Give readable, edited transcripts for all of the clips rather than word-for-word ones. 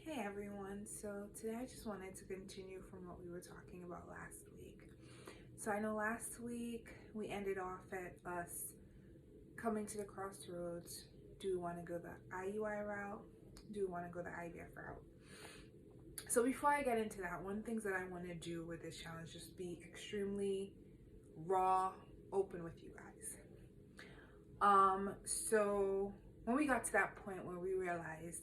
Hey everyone, so today I just wanted to continue from what we were talking about last week. So I know last week we ended off at us coming to the crossroads. Do we want to go the IUI route? Do we want to go the IVF route? So before I get into that, one thing that I want to do with this challenge is just be extremely raw, open with you guys. So when we got to that point where we realized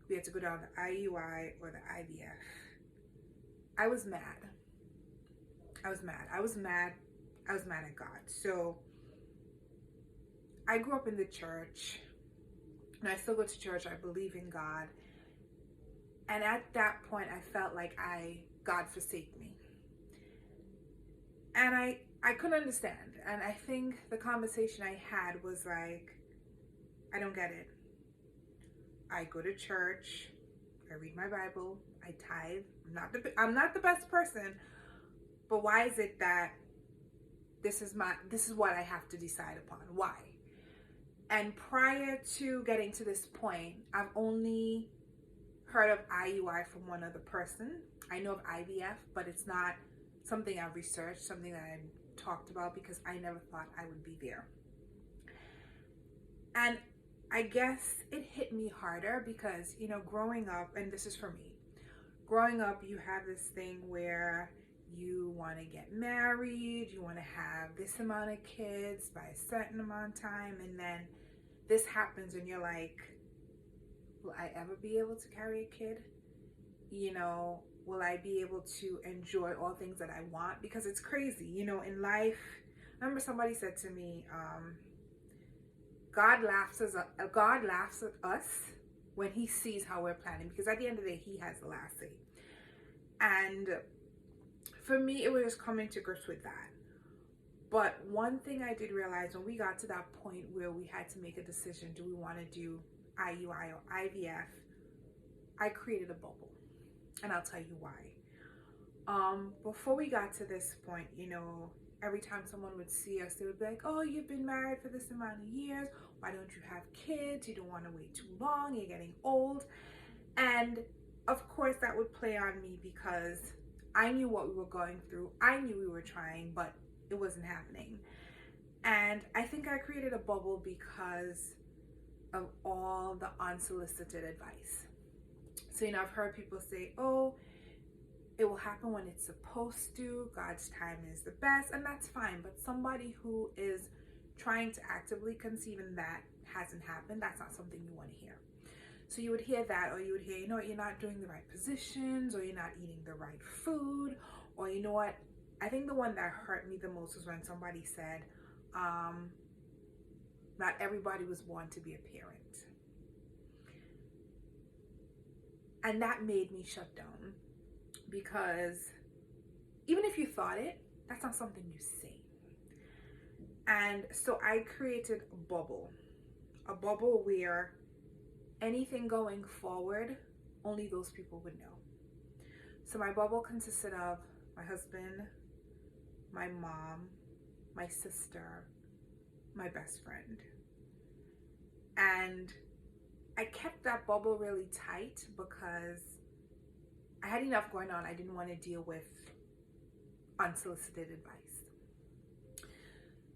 we had to go down the IUI or the IVF, I was mad. I was mad at God. So I grew up in the church and I still go to church. I believe in God. And at that point, I felt like God forsake me. And I couldn't understand. And I think the conversation I had was like, I don't get it. I go to church, I read my Bible, I tithe. I'm not the best person, but why is it that this is what I have to decide upon? Why? And prior to getting to this point, I've only heard of IUI from one other person. I know of IVF, but it's not something I've researched, something that I talked about, because I never thought I would be there. And I guess it hit me harder because, growing up, and this is for me, growing up, you have this thing where you want to get married, you want to have this amount of kids by a certain amount of time, and then this happens and you're like, will I ever be able to carry a kid? Will I be able to enjoy all things that I want? Because it's crazy, in life. I remember somebody said to me, God laughs at us when he sees how we're planning, because at the end of the day, he has the last say. And for me, it was just coming to grips with that. But one thing I did realize when we got to that point where we had to make a decision, do we want to do IUI or IVF, I created a bubble. And I'll tell you why. Before we got to this point, every time someone would see us, they would be like, oh, you've been married for this amount of years. Why don't you have kids? You don't want to wait too long. You're getting old. And of course, that would play on me because I knew what we were going through. I knew we were trying, but it wasn't happening. And I think I created a bubble because of all the unsolicited advice. So, I've heard people say, oh, it will happen when it's supposed to. God's time is the best, and that's fine. But somebody who is trying to actively conceive and that hasn't happened, that's not something you want to hear. So you would hear that, or you would hear, you're not doing the right positions, or you're not eating the right food, or what? I think the one that hurt me the most was when somebody said, not everybody was born to be a parent. And that made me shut down, because even if you thought it, that's not something you say. And so I created a bubble where anything going forward, only those people would know. So my bubble consisted of my husband, my mom, my sister, my best friend. And I kept that bubble really tight because I had enough going on. I didn't want to deal with unsolicited advice.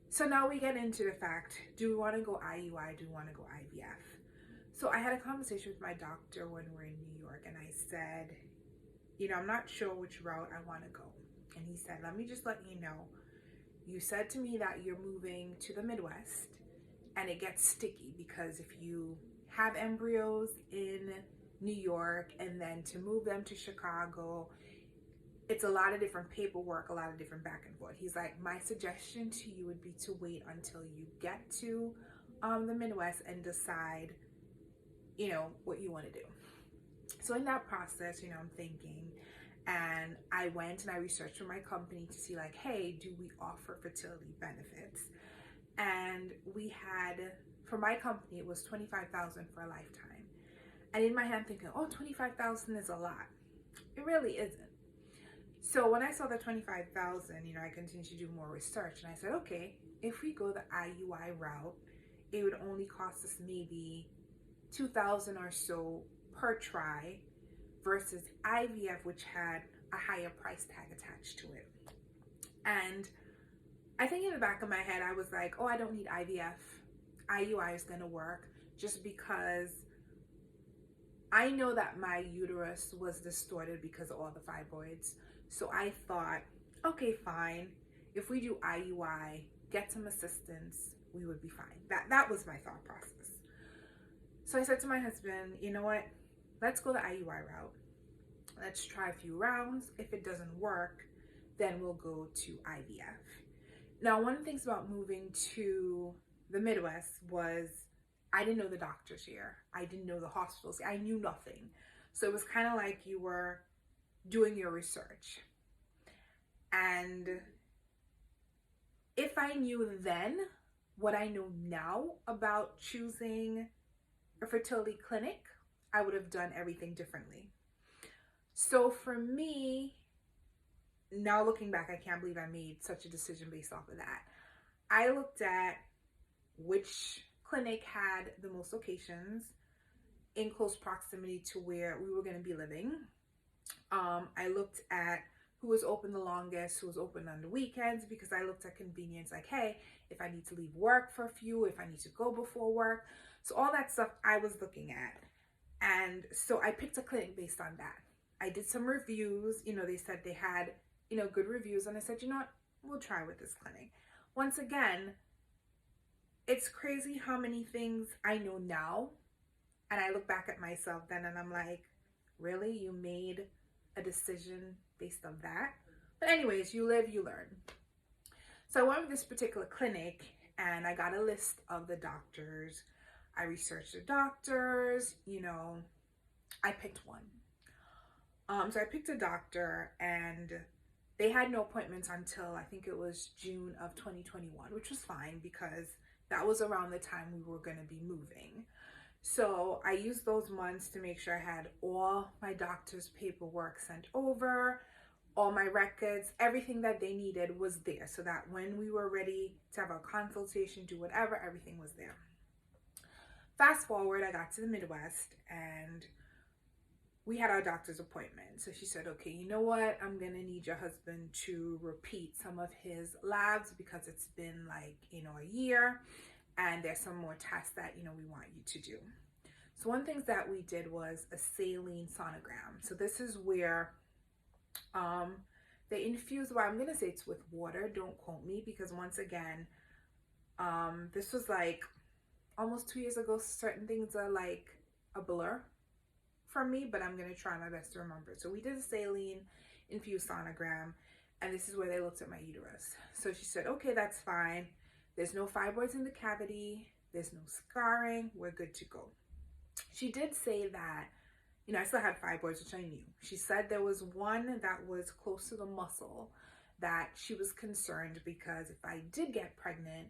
So now we get into the fact, do we want to go IUI? Do we want to go IVF? So I had a conversation with my doctor when we were in New York, and I said, I'm not sure which route I want to go. And he said, let me just let you know, you said to me that you're moving to the Midwest, and it gets sticky because if you have embryos in New York and then to move them to Chicago, it's a lot of different paperwork, a lot of different back and forth. He's like, my suggestion to you would be to wait until you get to the Midwest and decide, what you want to do. So in that process, I'm thinking, and I went and I researched for my company to see like, hey, do we offer fertility benefits? And we had, for my company, it was $25,000 for a lifetime. And in my head, I'm thinking, oh, $25,000 is a lot. It really isn't. So when I saw the $25,000, I continued to do more research, and I said, okay, if we go the IUI route, it would only cost us maybe $2,000 or so per try, versus IVF, which had a higher price tag attached to it. And I think in the back of my head, I was like, oh, I don't need IVF. IUI is going to work, just because I know that my uterus was distorted because of all the fibroids. So I thought, okay, fine. If we do IUI, get some assistance, we would be fine. That was my thought process. So I said to my husband, you know what? Let's go the IUI route. Let's try a few rounds. If it doesn't work, then we'll go to IVF. Now, one of the things about moving to the Midwest was I didn't know the doctors here. I didn't know the hospitals. I knew nothing. So it was kind of like you were doing your research. And if I knew then what I know now about choosing a fertility clinic, I would have done everything differently. So for me, now looking back, I can't believe I made such a decision based off of that. I looked at which clinic had the most locations in close proximity to where we were going to be living. I looked at who was open the longest, who was open on the weekends, because I looked at convenience, like, hey, if I need to leave work for a few, if I need to go before work. So all that stuff I was looking at. And so I picked a clinic based on that. I did some reviews. They said they had, good reviews. And I said, you know what, we'll try with this clinic. Once again, it's crazy how many things I know now. And I look back at myself then and I'm like, really? You made a decision based on that? But anyways, you live, you learn. So I went with this particular clinic and I got a list of the doctors. I researched the doctors, I picked one. So I picked a doctor and they had no appointments until I think it was June of 2021, which was fine because that was around the time we were going to be moving. So I used those months to make sure I had all my doctor's paperwork sent over, all my records, everything that they needed was there, so that when we were ready to have a consultation, do whatever, everything was there. Fast forward, I got to the Midwest and we had our doctor's appointment. So she said, okay, you know what? I'm going to need your husband to repeat some of his labs because it's been like, a year. And there's some more tests that, we want you to do. So one thing that we did was a saline sonogram. So this is where they infuse, well, I'm going to say it's with water. Don't quote me, because once again, this was like almost 2 years ago. Certain things are like a blur for me, but I'm going to try my best to remember. So we did a saline infused sonogram, and this is where they looked at my uterus. So she said, okay, that's fine. There's no fibroids in the cavity. There's no scarring. We're good to go. She did say that, I still had fibroids, which I knew. She said there was one that was close to the muscle that she was concerned because if I did get pregnant,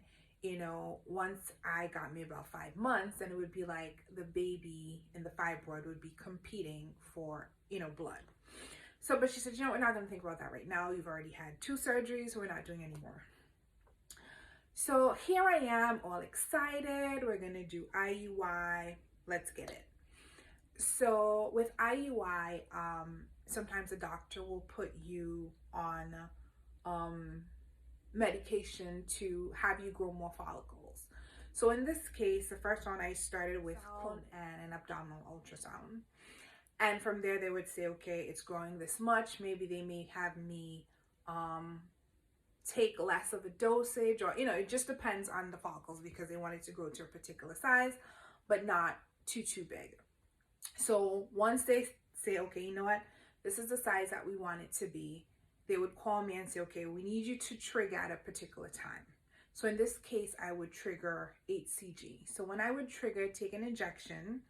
once I got maybe about 5 months, then it would be like the baby and the fibroid would be competing for, blood. So, but she said, we're not going to think about that right now. You've already had 2 surgeries. So we're not doing any more. So here I am, all excited. We're going to do IUI. Let's get it. So with IUI, sometimes a doctor will put you on medication to have you grow more follicles. So in this case, the first one I started with and an abdominal ultrasound. And from there, they would say, okay, it's growing this much. Maybe they may have me take less of a dosage, or it just depends on the follicles, because they want it to grow to a particular size but not too big. So once they say, okay, you know what, this is the size that we want it to be, they would call me and say, okay, we need you to trigger at a particular time. So in this case, I would trigger HCG. So when I would trigger, take an injection,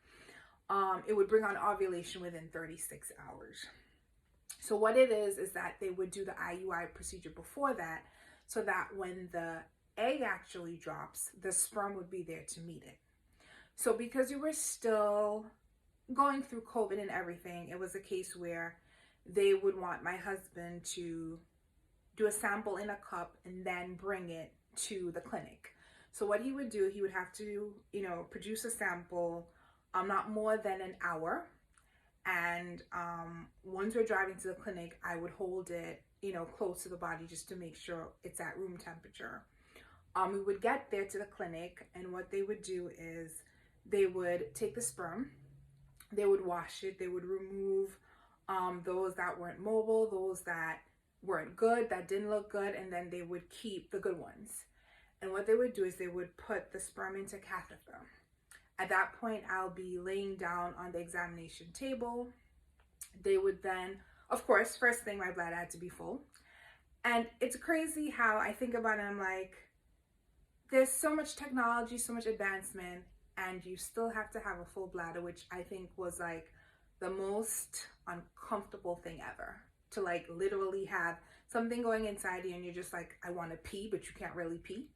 it would bring on ovulation within 36 hours. So what it is that they would do the IUI procedure before that, so that when the egg actually drops, the sperm would be there to meet it. So because we were still going through COVID and everything, it was a case where they would want my husband to do a sample in a cup and then bring it to the clinic. So what he would do, he would have to, produce a sample not more than an hour. And once we're driving to the clinic, I would hold it, close to the body just to make sure it's at room temperature. We would get there to the clinic, and what they would do is they would take the sperm, they would wash it, they would remove those that weren't mobile, those that weren't good, that didn't look good, and then they would keep the good ones. And what they would do is they would put the sperm into catheter. At that point, I'll be laying down on the examination table. They would then, of course, first thing, my bladder had to be full. And it's crazy how I think about it, I'm like, there's so much technology, so much advancement, and you still have to have a full bladder, which I think was like the most uncomfortable thing ever. To like literally have something going inside you and you're just like, I want to pee, but you can't really pee.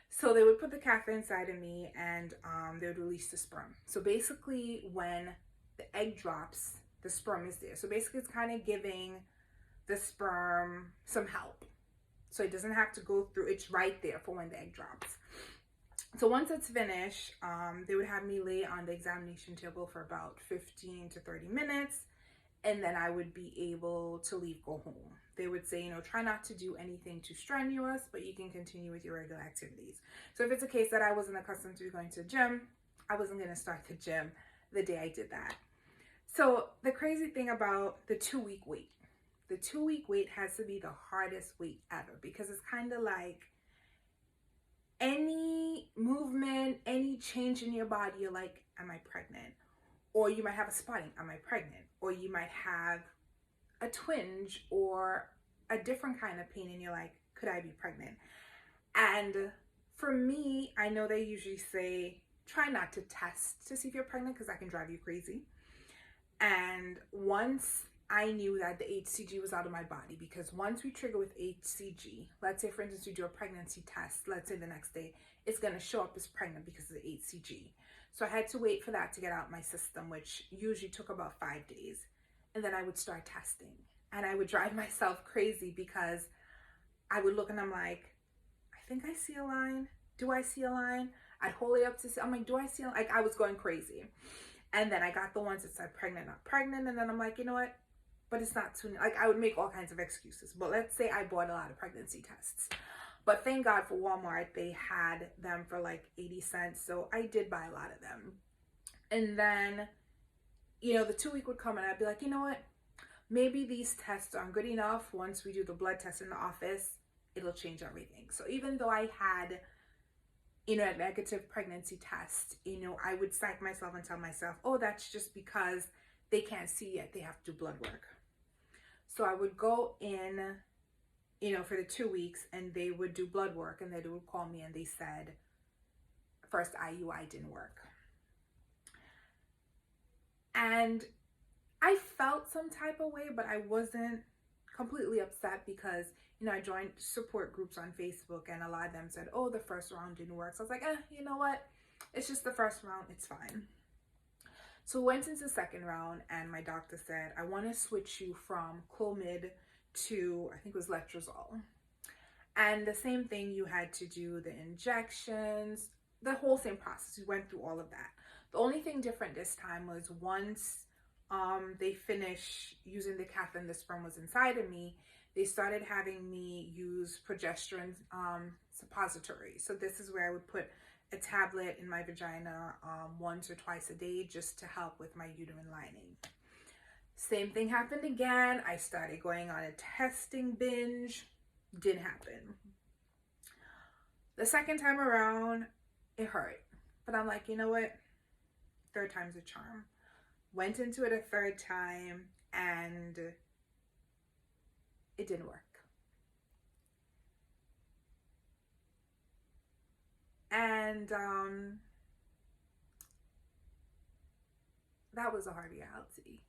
So they would put the catheter inside of me, and they would release the sperm. So basically when the egg drops, the sperm is there. So basically it's kind of giving the sperm some help. So it doesn't have to go through, it's right there for when the egg drops. So once it's finished, they would have me lay on the examination table for about 15 to 30 minutes. And then I would be able to leave, go home. They would say, try not to do anything too strenuous, but you can continue with your regular activities. So if it's a case that I wasn't accustomed to going to the gym, I wasn't going to start the gym the day I did that. So the crazy thing about the 2-week wait, the 2-week wait has to be the hardest wait ever, because it's kind of like any movement, any change in your body, you're like, am I pregnant? Or you might have a spotting, am I pregnant? Or you might have a twinge or a different kind of pain and you're like, could I be pregnant? And for me, I know they usually say, try not to test to see if you're pregnant because that can drive you crazy. And once I knew that the HCG was out of my body, because once we trigger with HCG, let's say for instance, you do a pregnancy test, let's say the next day, it's going to show up as pregnant because of the HCG. So I had to wait for that to get out my system, which usually took about 5 days. And then I would start testing. And I would drive myself crazy because I would look and I'm like, I think I see a line. Do I see a line? I'd hold it up to see, I'm like, do I see a line? Like I was going crazy. And then I got the ones that said pregnant, not pregnant. And then I'm like, you know what? But it's not too, like I would make all kinds of excuses. But let's say I bought a lot of pregnancy tests. But thank God for Walmart, they had them for like 80 cents. So I did buy a lot of them. And then, the 2-week would come and I'd be like, you know what? Maybe these tests aren't good enough. Once we do the blood test in the office, it'll change everything. So even though I had, a negative pregnancy test, I would psych myself and tell myself, oh, that's just because they can't see yet. They have to do blood work. So I would go in, for the 2 weeks, and they would do blood work, and they would call me and they said, first IUI didn't work. And I felt some type of way, but I wasn't completely upset because, I joined support groups on Facebook and a lot of them said, oh, the first round didn't work. So I was like, you know what? It's just the first round. It's fine. So we went into the second round and my doctor said, I want to switch you from Clomid to, I think it was letrozole. And the same thing, you had to do the injections, the whole same process. We went through all of that. The only thing different this time was once they finished using the catheter and the sperm was inside of me, they started having me use progesterone suppository. So this is where I would put a tablet in my vagina once or twice a day just to help with my uterine lining. Same thing happened again. I started going on a testing binge. Didn't happen. The second time around, it hurt. But I'm like, you know what? Third time's a charm. Went into it a third time and it didn't work. And that was a hard reality,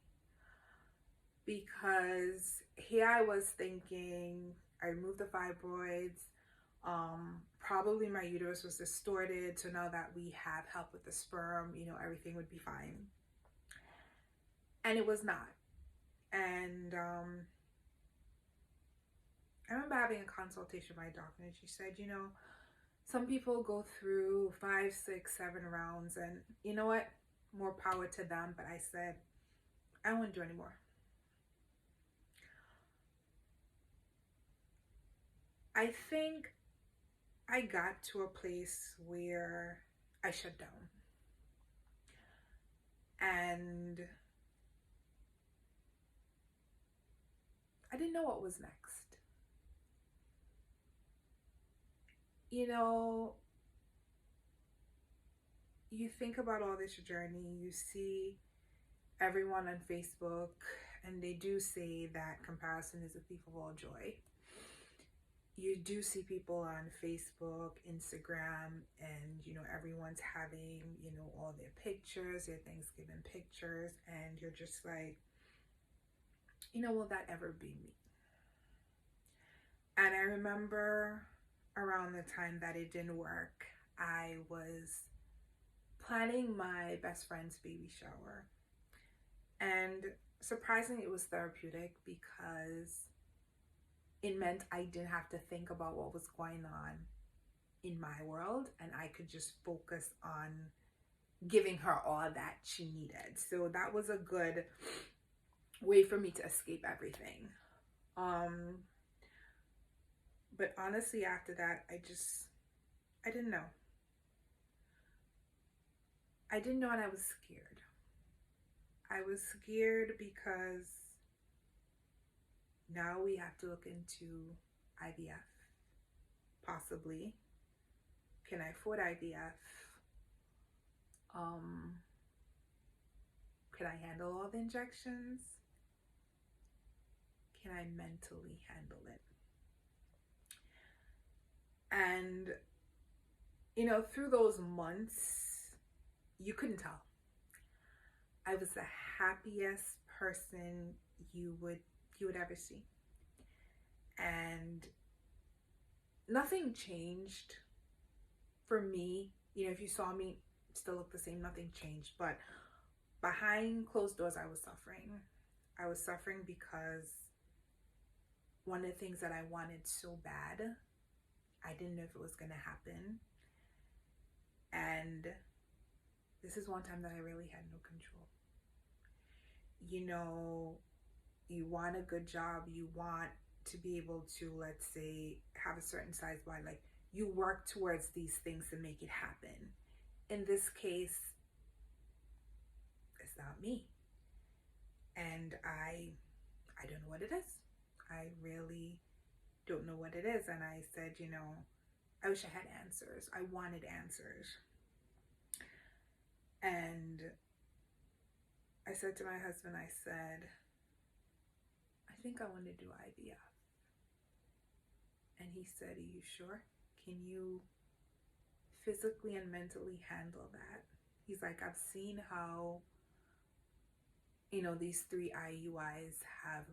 because here I was thinking I removed the fibroids, probably my uterus was distorted, so now that we have help with the sperm, everything would be fine. And it was not. And I remember having a consultation with my doctor, and she said, some people go through 5, 6, 7 rounds, and you know what? More power to them. But I said, I don't want to do anymore. I think I got to a place where I shut down. And I didn't know what was next. You know, you think about all this journey, you see everyone on Facebook, and they do say that comparison is a thief of all joy. You do see people on Facebook, Instagram, and everyone's having all their pictures, their Thanksgiving pictures, and you're just like, will that ever be me? And I remember around the time that it didn't work, I was planning my best friend's baby shower, and surprisingly it was therapeutic because it meant I didn't have to think about what was going on in my world, and I could just focus on giving her all that she needed. So that was a good way for me to escape everything. But honestly, after that, I didn't know. I didn't know, and I was scared. I was scared because now we have to look into IVF, possibly. Can I afford IVF? Can I handle all the injections? Can I mentally handle it? And through those months, you couldn't tell. I was the happiest person you would ever see. And nothing changed for me. If you saw me, still look the same, nothing changed. But behind closed doors, I was suffering. I was suffering because one of the things that I wanted so bad, I didn't know if it was going to happen. And this is one time that I really had no control. You want a good job, you want to be able to, let's say, have a certain size body. Like, you work towards these things to make it happen. In this case, it's not me. And I don't know what it is. I really don't know what it is. And I said, I wish I had answers. I wanted answers. And I said to my husband, I said, I think I want to do IVF. And he said, are you sure? Can you physically and mentally handle that? He's like, I've seen how, these 3 IUIs have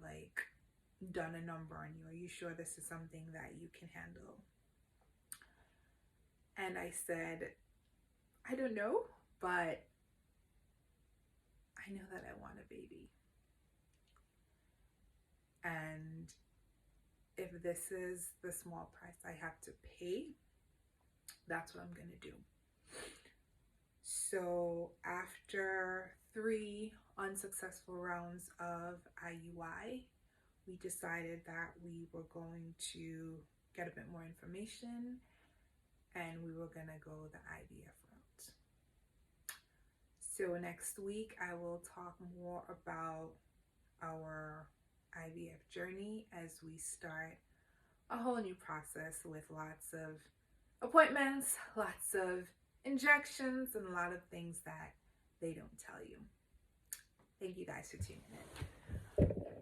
done a number on you. Are you sure this is something that you can handle? And I said, I don't know, but I know that I want a baby. And if this is the small price I have to pay, that's what I'm going to do. So after 3 unsuccessful rounds of IUI, we decided that we were going to get a bit more information and we were going to go the IVF route. So next week I will talk more about our IVF journey as we start a whole new process with lots of appointments, lots of injections, and a lot of things that they don't tell you. Thank you guys for tuning in.